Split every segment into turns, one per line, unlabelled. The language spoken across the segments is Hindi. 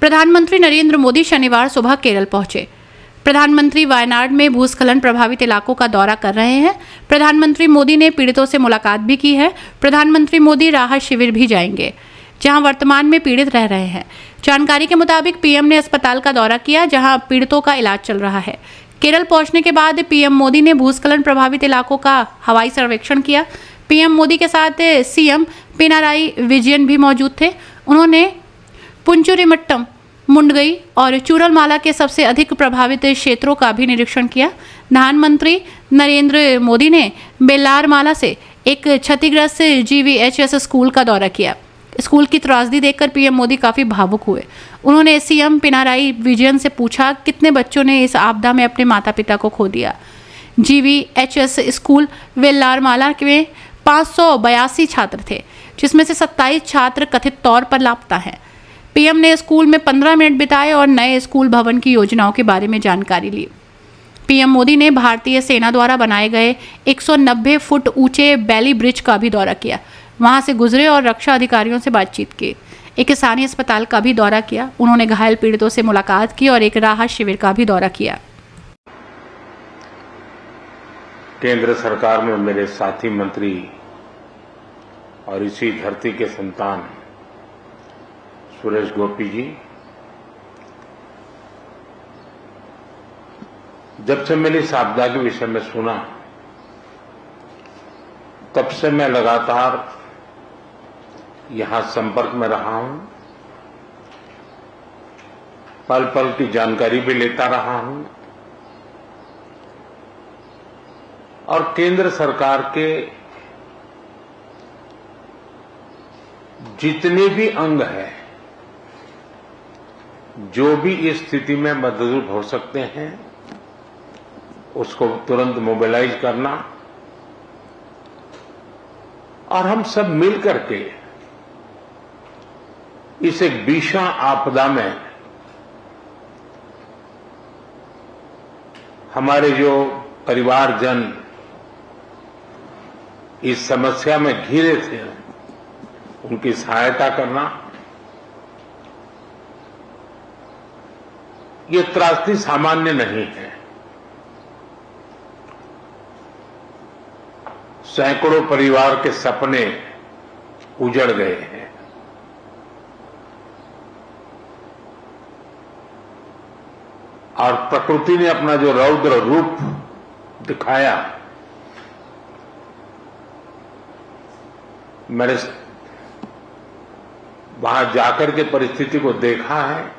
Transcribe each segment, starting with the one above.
प्रधानमंत्री नरेंद्र मोदी शनिवार सुबह केरल पहुंचे। प्रधानमंत्री वायनाड में भूस्खलन प्रभावित इलाकों का दौरा कर रहे हैं। प्रधानमंत्री मोदी ने पीड़ितों से मुलाकात भी की है। प्रधानमंत्री मोदी राहत शिविर भी जाएंगे, जहां वर्तमान में पीड़ित रह रहे हैं। जानकारी के मुताबिक पीएम ने अस्पताल का दौरा किया, जहां पीड़ितों का इलाज चल रहा है। केरल पहुंचने के बाद पीएम मोदी ने भूस्खलन प्रभावित इलाकों का हवाई सर्वेक्षण किया। पीएम मोदी के साथ सीएम पिनाराई विजयन भी मौजूद थे। उन्होंने पुंचुरिमट्टम, मुंडगई और चूरलमाला के सबसे अधिक प्रभावित क्षेत्रों का भी निरीक्षण किया। प्रधानमंत्री नरेंद्र मोदी ने बेल्लारमाला से एक क्षतिग्रस्त GVHS स्कूल का दौरा किया। स्कूल की त्रासदी देखकर पीएम मोदी काफी भावुक हुए। उन्होंने सीएम पिनाराई विजयन से पूछा, कितने बच्चों ने इस आपदा में अपने माता पिता को खो दिया। GVHS स्कूल वेल्लारमाला में 582 छात्र थे, जिसमें से 27 छात्र कथित तौर पर लापता हैं। पीएम ने स्कूल में 15 मिनट बिताए और नए स्कूल भवन की योजनाओं के बारे में जानकारी ली। पीएम मोदी ने भारतीय सेना द्वारा बनाए गए 190 फुट ऊंचे बैली ब्रिज का भी दौरा किया। वहां से गुजरे और रक्षा अधिकारियों से बातचीत की। एक स्थानीय अस्पताल का भी दौरा किया। उन्होंने घायल पीड़ितों से मुलाकात की और एक राहत शिविर का भी दौरा किया।
केंद्र सरकार में मेरे साथी मंत्री और इसी धरती के संतान सुरेश गोपी जी, जब से मैंने इस आपदा के विषय में सुना, तब से मैं लगातार यहां संपर्क में रहा हूं, पल पल की जानकारी भी लेता रहा हूं और केंद्र सरकार के जितने भी अंग हैं, जो भी इस स्थिति में मदद हो सकते हैं, उसको तुरंत मोबिलाइज करना और हम सब मिल करके इस एक भीषण आपदा में हमारे जो परिवारजन इस समस्या में घिरे थे, उनकी सहायता करना। ये त्रासदी सामान्य नहीं है। सैकड़ों परिवार के सपने उजड़ गए हैं। और प्रकृति ने अपना जो रौद्र रूप दिखाया, मैंने वहां जाकर के परिस्थिति को देखा है।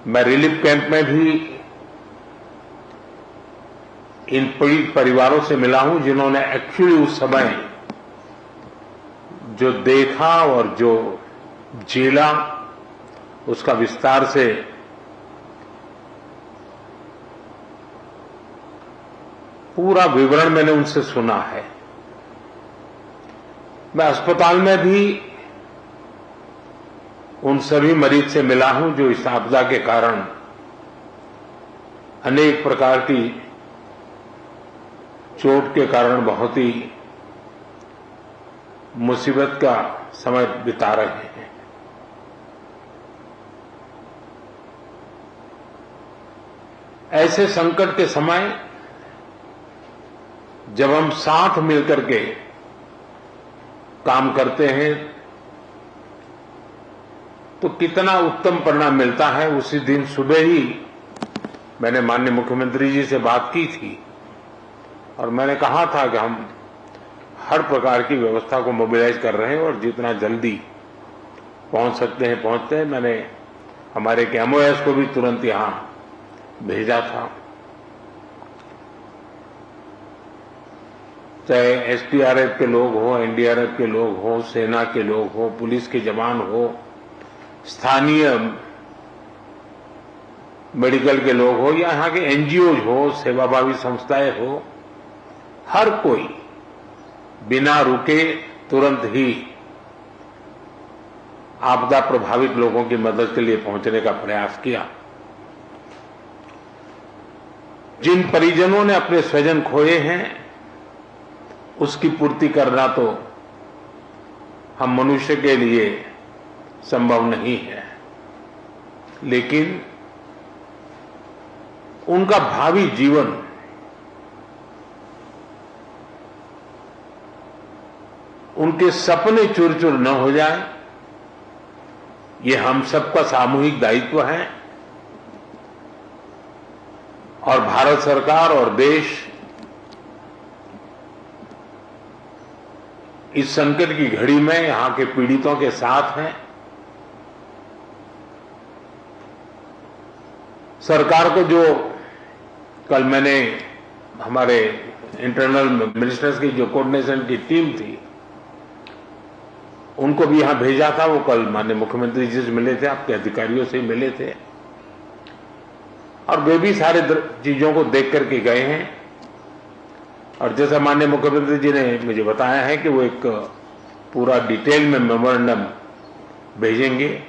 मैं रिलीफ कैंप में भी इन पीड़ित परिवारों से मिला हूं, जिन्होंने एक्चुअली उस समय जो देखा और जो झेला, उसका विस्तार से पूरा विवरण मैंने उनसे सुना है। मैं अस्पताल में भी उन सभी मरीज से मिला हूं जो इस आपदा के कारण अनेक प्रकार की चोट के कारण बहुत ही मुसीबत का समय बिता रहे हैं। ऐसे संकट के समय जब हम साथ मिलकर के काम करते हैं, तो कितना उत्तम परिणाम मिलता है। उसी दिन सुबह ही मैंने माननीय मुख्यमंत्री जी से बात की थी और मैंने कहा था कि हम हर प्रकार की व्यवस्था को मोबिलाइज कर रहे हैं और जितना जल्दी पहुंच सकते हैं पहुंचते हैं। मैंने हमारे MOS को भी तुरंत यहां भेजा था, चाहे SDRF के लोग हो, NDRF के लोग हो, सेना के लोग हो, पुलिस के जवान हो, स्थानीय मेडिकल के लोग हो या यहाँ के NGOs हो, सेवाभावी संस्थाएं हो, हर कोई बिना रुके तुरंत ही आपदा प्रभावित लोगों की मदद के लिए पहुंचने का प्रयास किया। जिन परिजनों ने अपने स्वजन खोए हैं, उसकी पूर्ति करना तो हम मनुष्य के लिए संभव नहीं है, लेकिन उनका भावी जीवन उनके सपने चूर चूर न हो जाए, ये हम सबका सामूहिक दायित्व है। और भारत सरकार और देश इस संकट की घड़ी में यहां के पीड़ितों के साथ है। सरकार को जो कल मैंने हमारे इंटरनल मिनिस्टर्स की जो कोऑर्डिनेशन की टीम थी उनको भी यहां भेजा था, वो कल माननीय मुख्यमंत्री जी से मिले थे, आपके अधिकारियों से मिले थे, और वे भी सारे चीजों को देख करके गए हैं। और जैसा माननीय मुख्यमंत्री जी ने मुझे बताया है कि वो एक पूरा डिटेल में मेमोरेंडम भेजेंगे,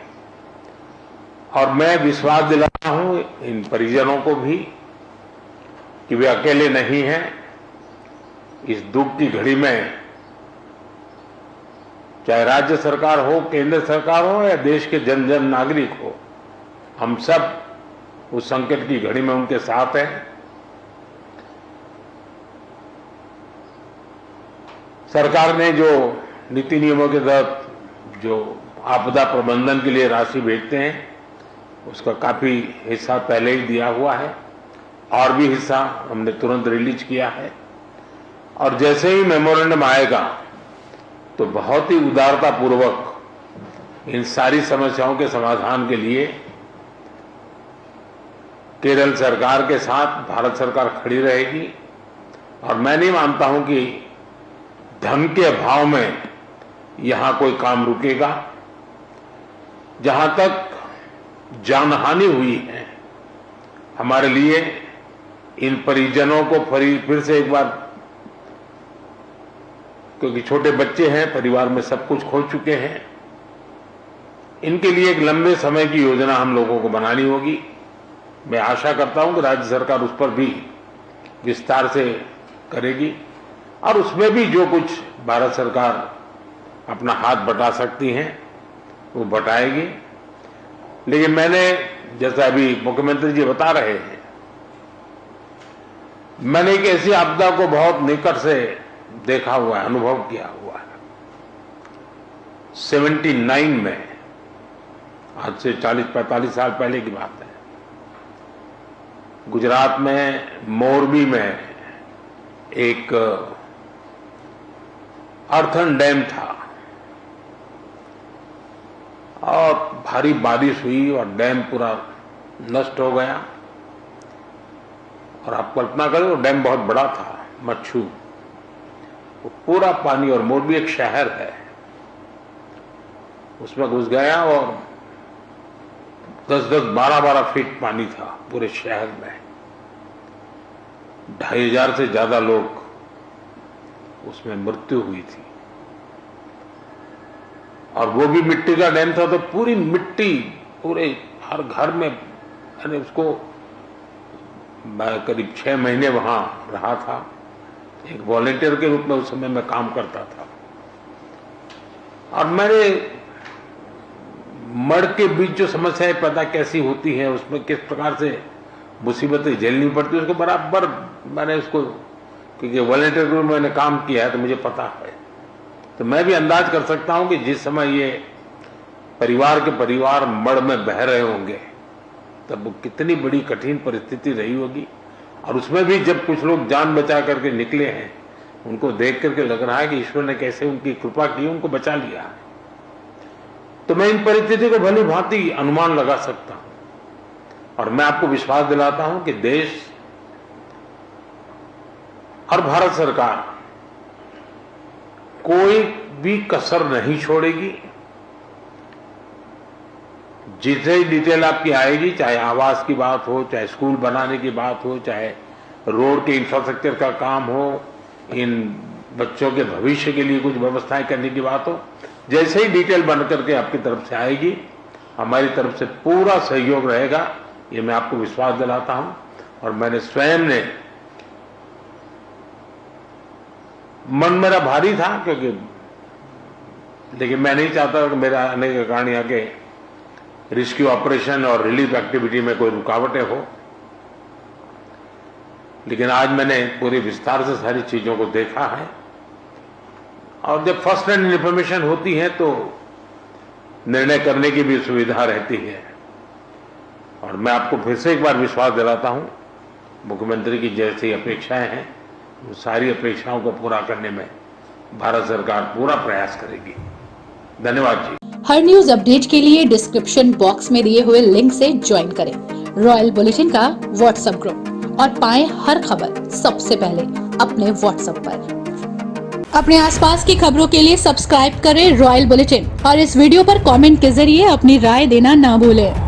और मैं विश्वास दिलाता हूं इन परिजनों को भी कि वे अकेले नहीं हैं। इस दुख की घड़ी में चाहे राज्य सरकार हो, केंद्र सरकार हो या देश के जन जन नागरिक हो, हम सब उस संकट की घड़ी में उनके साथ हैं। सरकार ने जो नीति नियमों के तहत जो आपदा प्रबंधन के लिए राशि भेजते हैं उसका काफी हिस्सा पहले ही दिया हुआ है, और भी हिस्सा हमने तुरंत रिलीज किया है। और जैसे ही मेमोरेंडम आएगा तो बहुत ही उदारता पूर्वक इन सारी समस्याओं के समाधान के लिए केरल सरकार के साथ भारत सरकार खड़ी रहेगी। और मैं नहीं मानता हूं कि धन के अभाव में यहां कोई काम रुकेगा। जहां तक जानहानि हुई है, हमारे लिए इन परिजनों को फिर से एक बार, क्योंकि छोटे बच्चे हैं, परिवार में सब कुछ खो चुके हैं, इनके लिए एक लंबे समय की योजना हम लोगों को बनानी होगी। मैं आशा करता हूं कि राज्य सरकार उस पर भी विस्तार से करेगी, और उसमें भी जो कुछ भारत सरकार अपना हाथ बटा सकती हैं वो बटाएगी। लेकिन मैंने, जैसा अभी मुख्यमंत्री जी बता रहे हैं, मैंने एक ऐसी आपदा को बहुत निकट से देखा हुआ है, अनुभव किया हुआ है। 79 में, आज से 40-45 साल पहले की बात है, गुजरात में मोरबी में एक अर्थन डैम था, और भारी बारिश हुई और डैम पूरा नष्ट हो गया। और आप कल्पना करें, वो डैम बहुत बड़ा था, मच्छू, वो पूरा पानी, और मोरबी एक शहर है, उसमें घुस गया और 10-10, 12-12 फीट पानी था पूरे शहर में। 2500 से ज्यादा लोग उसमें मृत्यु हुई थी, और वो भी मिट्टी का डैम था, तो पूरी मिट्टी पूरे हर घर में। मैंने उसको करीब 6 महीने वहां रहा था, एक वॉलेंटियर के रूप में उस समय मैं काम करता था, और मैंने मड़ के बीच जो समस्याएं पैदा कैसी होती हैं, उसमें किस प्रकार से मुसीबतें झेलनी पड़ती है, उसको बराबर मैंने उसको, क्योंकि वॉलेंटियर के रूप में मैंने काम किया है तो मुझे पता है। तो मैं भी अंदाज कर सकता हूं कि जिस समय ये परिवार मड़ में बह रहे होंगे, तब वो कितनी बड़ी कठिन परिस्थिति रही होगी। और उसमें भी जब कुछ लोग जान बचा करके निकले हैं, उनको देख करके लग रहा है कि ईश्वर ने कैसे उनकी कृपा की, उनको बचा लिया। तो मैं इन परिस्थिति को भली भांति अनुमान लगा सकता हूं, और मैं आपको विश्वास दिलाता हूं कि देश और भारत सरकार कोई भी कसर नहीं छोड़ेगी। जितनी डिटेल आपकी आएगी, चाहे आवास की बात हो, चाहे स्कूल बनाने की बात हो, चाहे रोड के इंफ्रास्ट्रक्चर का काम हो, इन बच्चों के भविष्य के लिए कुछ व्यवस्थाएं करने की बात हो, जैसे ही डिटेल बन करके आपकी तरफ से आएगी, हमारी तरफ से पूरा सहयोग रहेगा, ये मैं आपको विश्वास दिलाता हूं। और मैंने स्वयं ने, मन मेरा भारी था, क्योंकि लेकिन मैं नहीं चाहता कि मेरा आने के कारण यहाँ के रेस्क्यू ऑपरेशन और रिलीफ एक्टिविटी में कोई रुकावटें हो। लेकिन आज मैंने पूरे विस्तार से सारी चीजों को देखा है, और जब फर्स्ट हैंड इंफॉर्मेशन होती है तो निर्णय करने की भी सुविधा रहती है। और मैं आपको फिर से एक बार विश्वास दिलाता हूं, मुख्यमंत्री की जैसी अपेक्षाएं हैं, वो सारी अपेक्षाओं को पूरा करने में भारत सरकार पूरा प्रयास करेगी। धन्यवाद जी।
हर न्यूज अपडेट के लिए डिस्क्रिप्शन बॉक्स में दिए हुए लिंक से ज्वाइन करें रॉयल बुलेटिन का व्हाट्सएप ग्रुप और पाएं हर खबर सबसे पहले अपने व्हाट्सएप पर। अपने आसपास की खबरों के लिए सब्सक्राइब करें रॉयल बुलेटिन और इस वीडियो पर कमेंट के जरिए अपनी राय देना ना भूलें।